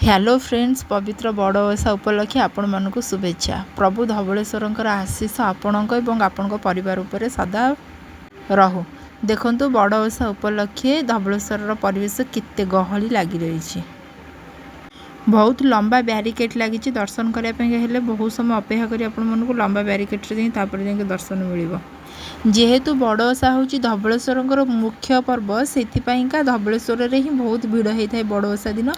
Hello friends, पवित्र बड़ ओषा उपलक्षे आपण मानक शुभेच्छा। प्रभु धवलेश्वर आशीष आपण आपण परिवार उपर सदा रहू। देखंतु बड़ ओषा उपलक्षे धवलेश्वर परिवेश केते गहली लगी रही। बहुत लंबा ब्यारिकेड लगी। दर्शन करने बहुत समय अपेक्षा कर आपण लंबा ब्यारिकेड्रे जाए दर्शन मिल। जेहेतु बड़ ओषा हूँ धवलेश्वर मुख्य पर्व से धवलेश्वर ही बहुत भिड़ होता है बड़ ओषा दिन।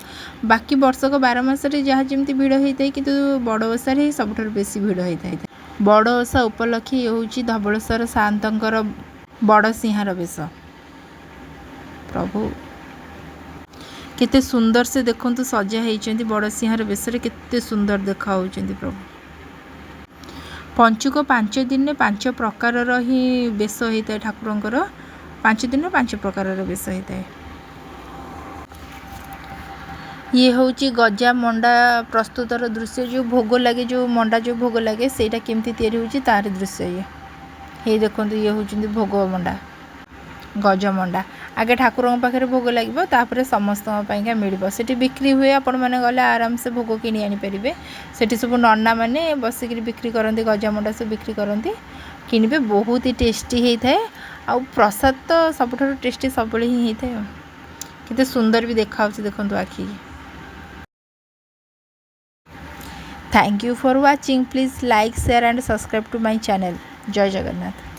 बाकी वर्षक 12 मासरे जहाँ जमी भिड़ होता है कि बड़ ओषा ही सब बेसी भिड़ होता है। बड़ ओषा उपलक्षे ये हूँ धवलेश्वर सातंकर बड़ सिंहार बेश। प्रभु केते सुंदर से देखु सजा होती बड़ सिंहार बेश केते सुंदर देखा प्रभु। पंचुक 5 दिन में 5 प्रकार ही बेश होता है ठाकुरंकर। 5 दिन में 5 प्रकार बेश होता है। ये हूँ गजा मंडा प्रस्तुतर दृश्य। जो भोग लगे जो मंडा जो भोग लगे सेटा केमती तैयारी होची तार दृश्य ये देखो। ये हूँ भोग मंडा गज मंडा आगे ठाकुर पाखे भोग लगे तापर समस्त मिल से बिक्री हुए। आपण मैंने गले आराम से भोग किणी आनीपारे। से सब नना मैंने बसिक बिक्री करती गजा मंडा सब बिक्री करती किणवे। बहुत ही टेस्टी होता है। आ प्रसाद तो सब टेस्टी सब ही होता है। कितने सुंदर भी देखा देखो आखि। Thank you for watching. Please like share and subscribe to my channel. जय जगन्नाथ।